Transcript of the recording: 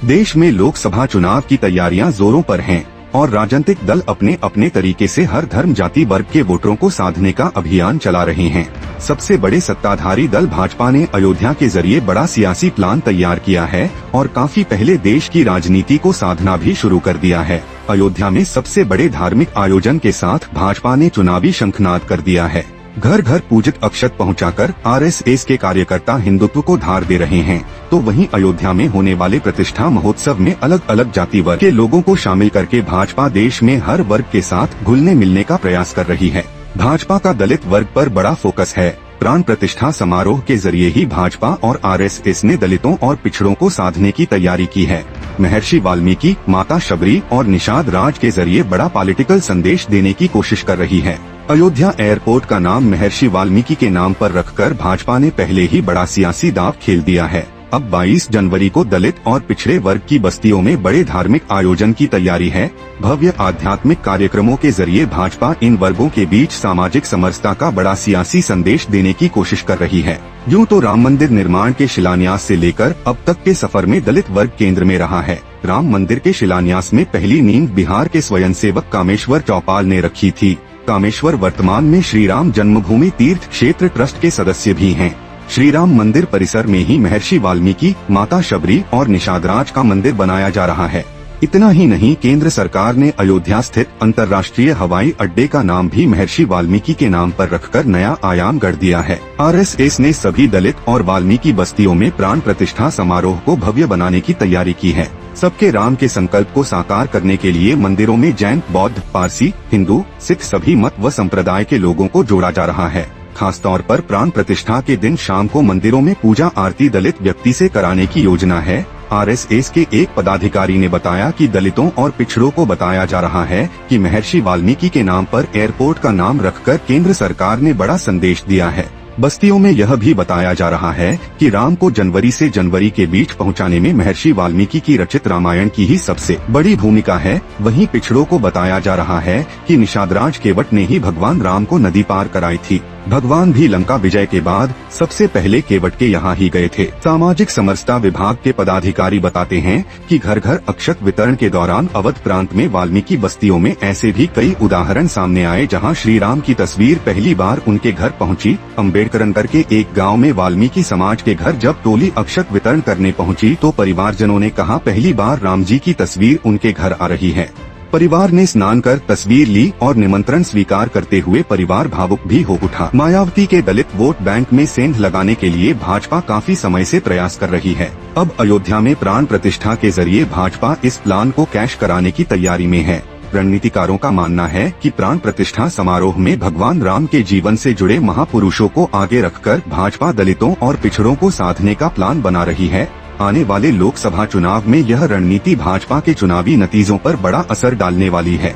देश में लोकसभा चुनाव की तैयारियां जोरों पर हैं और राजनीतिक दल अपने अपने तरीके से हर धर्म जाति वर्ग के वोटरों को साधने का अभियान चला रहे हैं। सबसे बड़े सत्ताधारी दल भाजपा ने अयोध्या के जरिए बड़ा सियासी प्लान तैयार किया है और काफी पहले देश की राजनीति को साधना भी शुरू कर दिया है। अयोध्या में सबसे बड़े धार्मिक आयोजन के साथ भाजपा ने चुनावी शंखनाद कर दिया है। घर घर पूजित अक्षत पहुंचाकर आरएसएस के कार्यकर्ता हिंदुत्व को धार दे रहे हैं, तो वहीं अयोध्या में होने वाले प्रतिष्ठा महोत्सव में अलग अलग जाति वर्ग के लोगों को शामिल करके भाजपा देश में हर वर्ग के साथ घुलने मिलने का प्रयास कर रही है। भाजपा का दलित वर्ग पर बड़ा फोकस है। प्राण प्रतिष्ठा समारोह के जरिए ही भाजपा और आरएसएस ने दलितों और पिछड़ों को साधने की तैयारी की है। महर्षि वाल्मीकि, माता शबरी और निषाद राज के जरिए बड़ा पॉलिटिकल संदेश देने की कोशिश कर रही है। अयोध्या एयरपोर्ट का नाम महर्षि वाल्मीकि के नाम पर रखकर भाजपा ने पहले ही बड़ा सियासी दांव खेल दिया है। अब 22 जनवरी को दलित और पिछड़े वर्ग की बस्तियों में बड़े धार्मिक आयोजन की तैयारी है। भव्य आध्यात्मिक कार्यक्रमों के जरिए भाजपा इन वर्गों के बीच सामाजिक समरसता का बड़ा सियासी संदेश देने की कोशिश कर रही है। यूँ तो राम मंदिर निर्माण के शिलान्यास से लेकर अब तक के सफर में दलित वर्ग केंद्र में रहा है। राम मंदिर के शिलान्यास में पहली नींव बिहार के स्वयंसेवक कामेश्वर चौपाल ने रखी थी। कामेश्वर वर्तमान में श्री राम जन्मभूमि तीर्थ क्षेत्र ट्रस्ट के सदस्य भी हैं। श्री राम मंदिर परिसर में ही महर्षि वाल्मीकि, माता शबरी और निषादराज का मंदिर बनाया जा रहा है। इतना ही नहीं, केंद्र सरकार ने अयोध्या स्थित अंतर्राष्ट्रीय हवाई अड्डे का नाम भी महर्षि वाल्मीकि के नाम पर रखकर नया आयाम गढ़ दिया है। आरएसएस ने सभी दलित और वाल्मीकि बस्तियों में प्राण प्रतिष्ठा समारोह को भव्य बनाने की तैयारी की है। सबके राम के संकल्प को साकार करने के लिए मंदिरों में जैन, बौद्ध, पारसी, हिंदू, सिख सभी मत व संप्रदाय के लोगों को जोड़ा जा रहा है। खासतौर पर प्राण प्रतिष्ठा के दिन शाम को मंदिरों में पूजा आरती दलित व्यक्ति से कराने की योजना है। आरएसएस के एक पदाधिकारी ने बताया कि दलितों और पिछड़ों को बताया जा रहा है कि महर्षि वाल्मीकि के नाम पर एयरपोर्ट का नाम रखकर केंद्र सरकार ने बड़ा संदेश दिया है। बस्तियों में यह भी बताया जा रहा है कि राम को जनवरी से जनवरी के बीच पहुंचाने में महर्षि वाल्मीकि की रचित रामायण की ही सबसे बड़ी भूमिका है। वहीं पिछड़ों को बताया जा रहा है कि निषादराज केवट ने ही भगवान राम को नदी पार कराई थी। भगवान भी लंका विजय के बाद सबसे पहले केवट के यहाँ ही गए थे। सामाजिक समरसता विभाग के पदाधिकारी बताते हैं कि घर घर अक्षत वितरण के दौरान अवध प्रांत में वाल्मीकि बस्तियों में ऐसे भी कई उदाहरण सामने आए जहाँ श्री राम की तस्वीर पहली बार उनके घर पहुँची। अम्बेडकर नगर के एक गाँव में वाल्मीकि समाज के घर जब टोली अक्षत वितरण करने पहुँची तो परिवारजनों ने कहा, पहली बार राम जी की तस्वीर उनके घर आ रही है। परिवार ने स्नान कर तस्वीर ली और निमंत्रण स्वीकार करते हुए परिवार भावुक भी हो उठा। मायावती के दलित वोट बैंक में सेंध लगाने के लिए भाजपा काफी समय से प्रयास कर रही है। अब अयोध्या में प्राण प्रतिष्ठा के जरिए भाजपा इस प्लान को कैश कराने की तैयारी में है। रणनीतिकारों का मानना है कि प्राण प्रतिष्ठा समारोह में भगवान राम के जीवन से जुड़े महापुरुषों को आगे रखकर भाजपा दलितों और पिछड़ों को साधने का प्लान बना रही है। आने वाले लोकसभा चुनाव में यह रणनीति भाजपा के चुनावी नतीजों पर बड़ा असर डालने वाली है।